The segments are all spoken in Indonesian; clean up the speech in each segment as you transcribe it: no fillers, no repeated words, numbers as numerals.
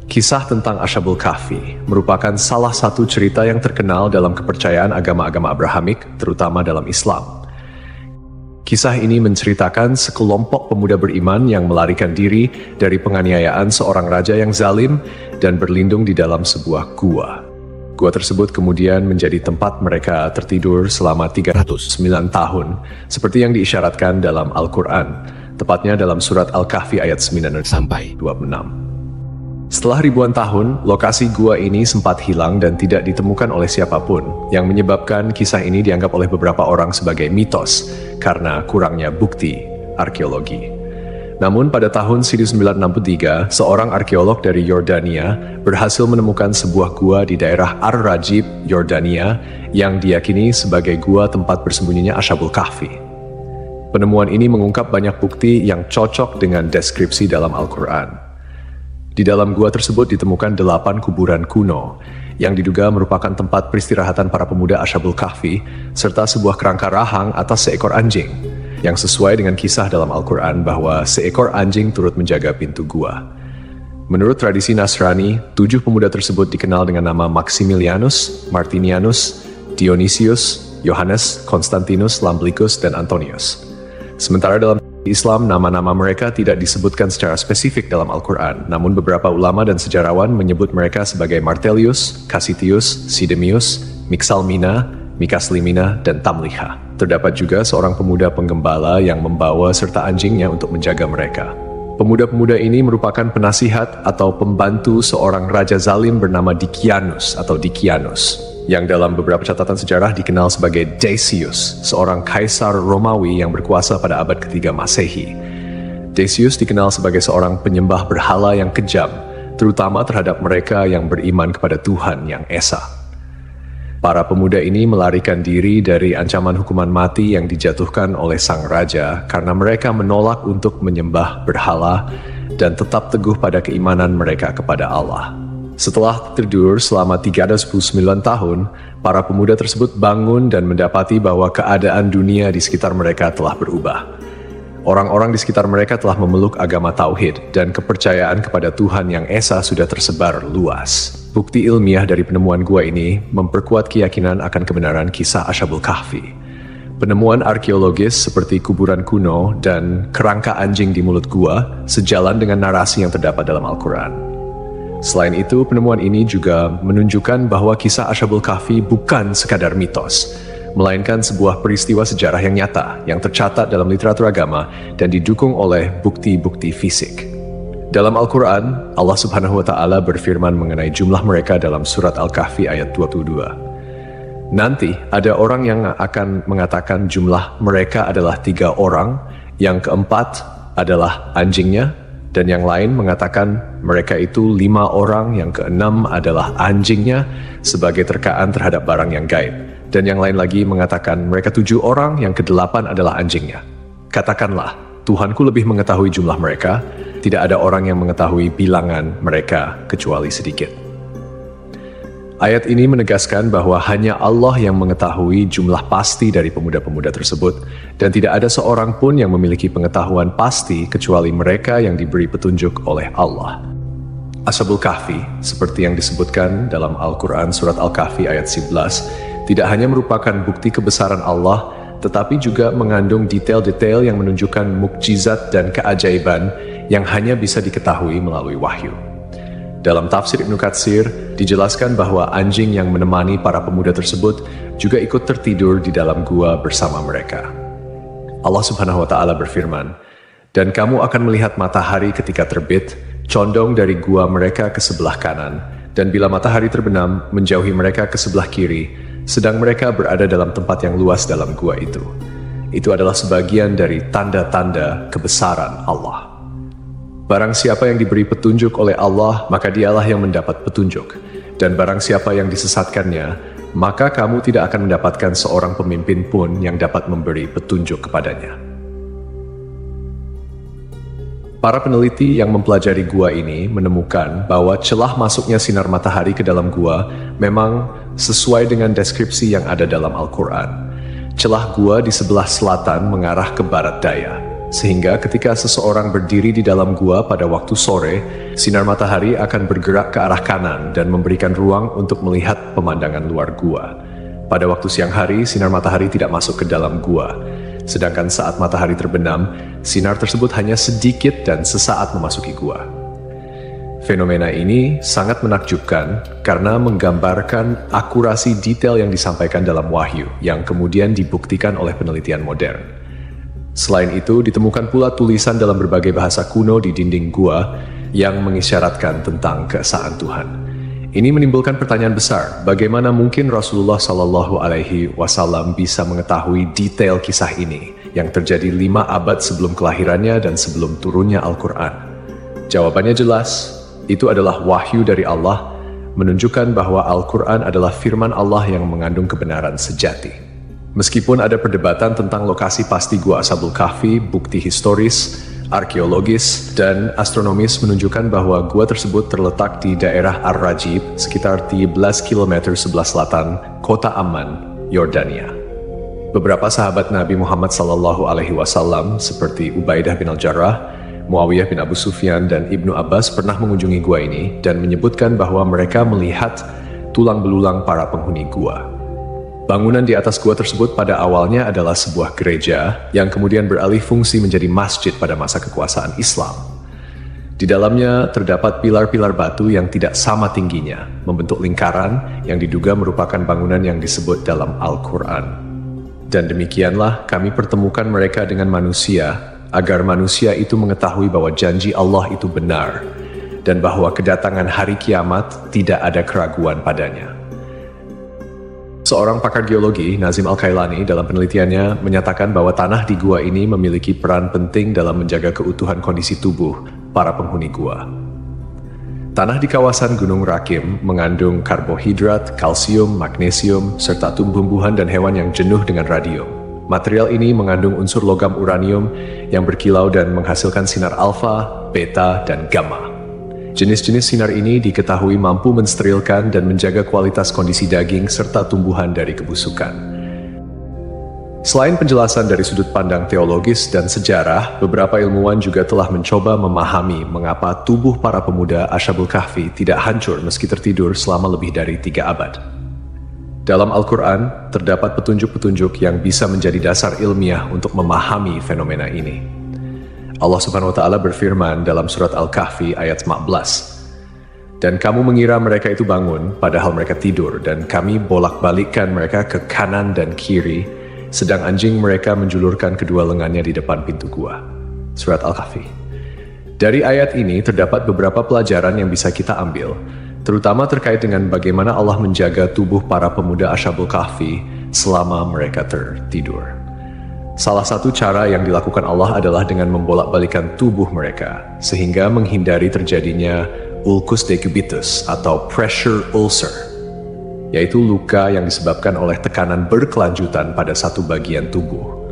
Kisah tentang Ashabul Kahfi merupakan salah satu cerita yang terkenal dalam kepercayaan agama-agama Abrahamik, terutama dalam Islam. Kisah ini menceritakan sekelompok pemuda beriman yang melarikan diri dari penganiayaan seorang raja yang zalim dan berlindung di dalam sebuah gua. Gua tersebut kemudian menjadi tempat mereka tertidur selama 309 tahun, seperti yang diisyaratkan dalam Al-Quran, tepatnya dalam surat Al-Kahfi ayat 9 sampai 26. Setelah ribuan tahun, lokasi gua ini sempat hilang dan tidak ditemukan oleh siapapun, yang menyebabkan kisah ini dianggap oleh beberapa orang sebagai mitos karena kurangnya bukti arkeologi. Namun pada tahun 1963, seorang arkeolog dari Yordania berhasil menemukan sebuah gua di daerah Ar-Rajib, Yordania, yang diyakini sebagai gua tempat bersembunyinya Ashabul Kahfi. Penemuan ini mengungkap banyak bukti yang cocok dengan deskripsi dalam Al-Quran. Di dalam gua tersebut ditemukan 8 kuburan kuno yang diduga merupakan tempat peristirahatan para pemuda Ashabul Kahfi serta sebuah kerangka rahang atas seekor anjing yang sesuai dengan kisah dalam Al-Quran bahwa seekor anjing turut menjaga pintu gua. Menurut tradisi Nasrani, 7 pemuda tersebut dikenal dengan nama Maximilianus, Martinianus, Dionysius, Yohanes, Konstantinus, Lamblikus, dan Antonius. Sementara dalam Islam, nama-nama mereka tidak disebutkan secara spesifik dalam Al-Quran, namun beberapa ulama dan sejarawan menyebut mereka sebagai Martelius, Cassitius, Sidemius, Mixalmina, Mikaslimina, dan Tamliha. Terdapat juga seorang pemuda penggembala yang membawa serta anjingnya untuk menjaga mereka. Pemuda-pemuda ini merupakan penasihat atau pembantu seorang raja zalim bernama Dikianus atau Dikianus, yang dalam beberapa catatan sejarah dikenal sebagai Decius, seorang kaisar Romawi yang berkuasa pada abad ketiga Masehi. Decius dikenal sebagai seorang penyembah berhala yang kejam, terutama terhadap mereka yang beriman kepada Tuhan yang Esa. Para pemuda ini melarikan diri dari ancaman hukuman mati yang dijatuhkan oleh sang raja karena mereka menolak untuk menyembah berhala dan tetap teguh pada keimanan mereka kepada Allah. Setelah tidur selama 309 tahun, para pemuda tersebut bangun dan mendapati bahwa keadaan dunia di sekitar mereka telah berubah. Orang-orang di sekitar mereka telah memeluk agama Tauhid dan kepercayaan kepada Tuhan yang Esa sudah tersebar luas. Bukti ilmiah dari penemuan gua ini memperkuat keyakinan akan kebenaran kisah Ashabul Kahfi. Penemuan arkeologis seperti kuburan kuno dan kerangka anjing di mulut gua sejalan dengan narasi yang terdapat dalam Al-Quran. Selain itu, penemuan ini juga menunjukkan bahwa kisah Ashabul Kahfi bukan sekadar mitos, melainkan sebuah peristiwa sejarah yang nyata, yang tercatat dalam literatur agama dan didukung oleh bukti-bukti fisik. Dalam Al-Quran, Allah Subhanahu wa Ta'ala berfirman mengenai jumlah mereka dalam surat Al-Kahfi ayat 22. Nanti ada orang yang akan mengatakan jumlah mereka adalah 3 orang, yang keempat adalah anjingnya, dan yang lain mengatakan mereka itu 5 orang, yang keenam adalah anjingnya sebagai terkaan terhadap barang yang gaib. Dan yang lain lagi mengatakan mereka 7 orang, yang ke-8 adalah anjingnya. Katakanlah, Tuhanku lebih mengetahui jumlah mereka, tidak ada orang yang mengetahui bilangan mereka kecuali sedikit. Ayat ini menegaskan bahwa hanya Allah yang mengetahui jumlah pasti dari pemuda-pemuda tersebut, dan tidak ada seorang pun yang memiliki pengetahuan pasti kecuali mereka yang diberi petunjuk oleh Allah. Ashabul Kahfi, seperti yang disebutkan dalam Al-Quran surat Al-Kahfi ayat 11, tidak hanya merupakan bukti kebesaran Allah, tetapi juga mengandung detail-detail yang menunjukkan mukjizat dan keajaiban yang hanya bisa diketahui melalui wahyu. Dalam tafsir Ibnu Katsir, dijelaskan bahwa anjing yang menemani para pemuda tersebut juga ikut tertidur di dalam gua bersama mereka. Allah Subhanahu wa Ta'ala berfirman, "Dan kamu akan melihat matahari ketika terbit, condong dari gua mereka ke sebelah kanan, dan bila matahari terbenam, menjauhi mereka ke sebelah kiri, sedang mereka berada dalam tempat yang luas dalam gua itu." Itu adalah sebagian dari tanda-tanda kebesaran Allah. Barang siapa yang diberi petunjuk oleh Allah, maka dialah yang mendapat petunjuk. Dan barang siapa yang disesatkannya, maka kamu tidak akan mendapatkan seorang pemimpin pun yang dapat memberi petunjuk kepadanya. Para peneliti yang mempelajari gua ini menemukan bahwa celah masuknya sinar matahari ke dalam gua memang sesuai dengan deskripsi yang ada dalam Al-Quran. Celah gua di sebelah selatan mengarah ke barat daya. sehingga ketika seseorang berdiri di dalam gua pada waktu sore, sinar matahari akan bergerak ke arah kanan dan memberikan ruang untuk melihat pemandangan luar gua. Pada waktu siang hari, sinar matahari tidak masuk ke dalam gua, sedangkan saat matahari terbenam, sinar tersebut hanya sedikit dan sesaat memasuki gua. Fenomena ini sangat menakjubkan karena menggambarkan akurasi detail yang disampaikan dalam wahyu yang kemudian dibuktikan oleh penelitian modern. Selain itu, ditemukan pula tulisan dalam berbagai bahasa kuno di dinding gua yang mengisyaratkan tentang keesaan Tuhan. Ini menimbulkan pertanyaan besar, bagaimana mungkin Rasulullah Shallallahu Alaihi Wasallam bisa mengetahui detail kisah ini yang terjadi 5 abad sebelum kelahirannya dan sebelum turunnya Al-Quran? Jawabannya jelas, itu adalah wahyu dari Allah, menunjukkan bahwa Al-Quran adalah firman Allah yang mengandung kebenaran sejati. Meskipun ada perdebatan tentang lokasi pasti Gua Ashabul Kahfi, bukti historis, arkeologis, dan astronomis menunjukkan bahwa gua tersebut terletak di daerah Ar-Rajib, sekitar 13 km sebelah selatan kota Amman, Yordania. Beberapa sahabat Nabi Muhammad SAW seperti Ubaidah bin Al-Jarrah, Muawiyah bin Abu Sufyan, dan Ibnu Abbas pernah mengunjungi gua ini dan menyebutkan bahwa mereka melihat tulang belulang para penghuni gua. Bangunan di atas gua tersebut pada awalnya adalah sebuah gereja yang kemudian beralih fungsi menjadi masjid pada masa kekuasaan Islam. Di dalamnya terdapat pilar-pilar batu yang tidak sama tingginya, membentuk lingkaran yang diduga merupakan bangunan yang disebut dalam Al-Quran. Dan demikianlah kami pertemukan mereka dengan manusia, agar manusia itu mengetahui bahwa janji Allah itu benar, dan bahwa kedatangan hari kiamat tidak ada keraguan padanya. Seorang pakar geologi, Nazim Al-Kailani, dalam penelitiannya menyatakan bahwa tanah di gua ini memiliki peran penting dalam menjaga keutuhan kondisi tubuh para penghuni gua. Tanah di kawasan Gunung Rakim mengandung karbohidrat, kalsium, magnesium, serta tumbuh-tumbuhan dan hewan yang jenuh dengan radium. Material ini mengandung unsur logam uranium yang berkilau dan menghasilkan sinar alfa, beta, dan gamma. Jenis-jenis sinar ini diketahui mampu mensterilkan dan menjaga kualitas kondisi daging serta tumbuhan dari kebusukan. Selain penjelasan dari sudut pandang teologis dan sejarah, beberapa ilmuwan juga telah mencoba memahami mengapa tubuh para pemuda Ashabul Kahfi tidak hancur meski tertidur selama lebih dari 3 abad. Dalam Al-Quran, terdapat petunjuk-petunjuk yang bisa menjadi dasar ilmiah untuk memahami fenomena ini. Allah Subhanahu wa Ta'ala berfirman dalam surat Al-Kahfi ayat 15, "Dan kamu mengira mereka itu bangun, padahal mereka tidur, dan kami bolak-balikkan mereka ke kanan dan kiri, sedang anjing mereka menjulurkan kedua lengannya di depan pintu gua." Surat Al-Kahfi. Dari ayat ini terdapat beberapa pelajaran yang bisa kita ambil, terutama terkait dengan bagaimana Allah menjaga tubuh para pemuda Ashabul Kahfi selama mereka tertidur. Salah satu cara yang dilakukan Allah adalah dengan membolak-balikan tubuh mereka, sehingga menghindari terjadinya ulcus decubitus atau pressure ulcer, yaitu luka yang disebabkan oleh tekanan berkelanjutan pada satu bagian tubuh.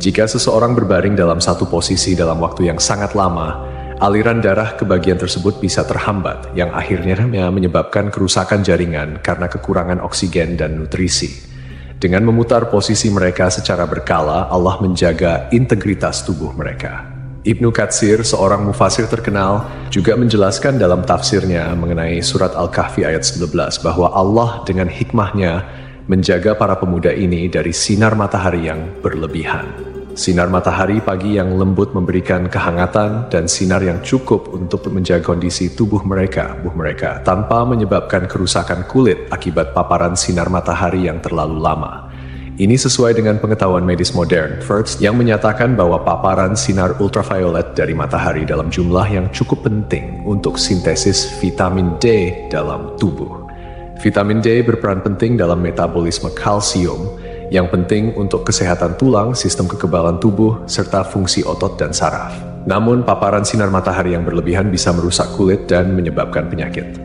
Jika seseorang berbaring dalam satu posisi dalam waktu yang sangat lama, aliran darah ke bagian tersebut bisa terhambat, yang akhirnya menyebabkan kerusakan jaringan karena kekurangan oksigen dan nutrisi. Dengan memutar posisi mereka secara berkala, Allah menjaga integritas tubuh mereka. Ibnu Katsir, seorang mufasir terkenal, juga menjelaskan dalam tafsirnya mengenai surat Al-Kahfi ayat 19 bahwa Allah dengan hikmahnya menjaga para pemuda ini dari sinar matahari yang berlebihan. Sinar matahari pagi yang lembut memberikan kehangatan dan sinar yang cukup untuk menjaga kondisi tubuh mereka tanpa menyebabkan kerusakan kulit akibat paparan sinar matahari yang terlalu lama. Ini sesuai dengan pengetahuan medis modern, First, yang menyatakan bahwa paparan sinar ultraviolet dari matahari dalam jumlah yang cukup penting untuk sintesis vitamin D dalam tubuh. Vitamin D berperan penting dalam metabolisme kalsium, yang penting untuk kesehatan tulang, sistem kekebalan tubuh, serta fungsi otot dan saraf. Namun, paparan sinar matahari yang berlebihan bisa merusak kulit dan menyebabkan penyakit.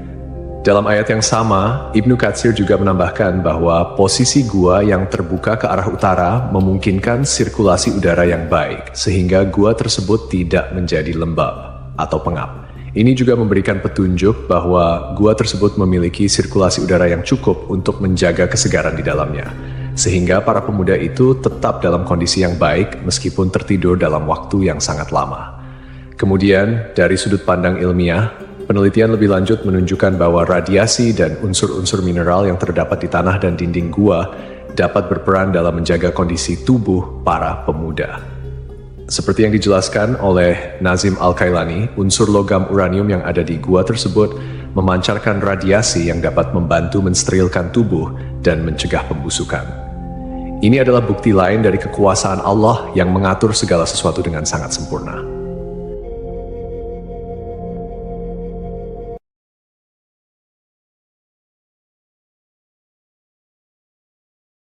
Dalam ayat yang sama, Ibnu Katsir juga menambahkan bahwa posisi gua yang terbuka ke arah utara memungkinkan sirkulasi udara yang baik, sehingga gua tersebut tidak menjadi lembab atau pengap. Ini juga memberikan petunjuk bahwa gua tersebut memiliki sirkulasi udara yang cukup untuk menjaga kesegaran di dalamnya. sehingga para pemuda itu tetap dalam kondisi yang baik meskipun tertidur dalam waktu yang sangat lama. Kemudian, dari sudut pandang ilmiah, penelitian lebih lanjut menunjukkan bahwa radiasi dan unsur-unsur mineral yang terdapat di tanah dan dinding gua dapat berperan dalam menjaga kondisi tubuh para pemuda. Seperti yang dijelaskan oleh Nazim Al-Kailani, unsur logam uranium yang ada di gua tersebut memancarkan radiasi yang dapat membantu mensterilkan tubuh dan mencegah pembusukan. Ini adalah bukti lain dari kekuasaan Allah yang mengatur segala sesuatu dengan sangat sempurna.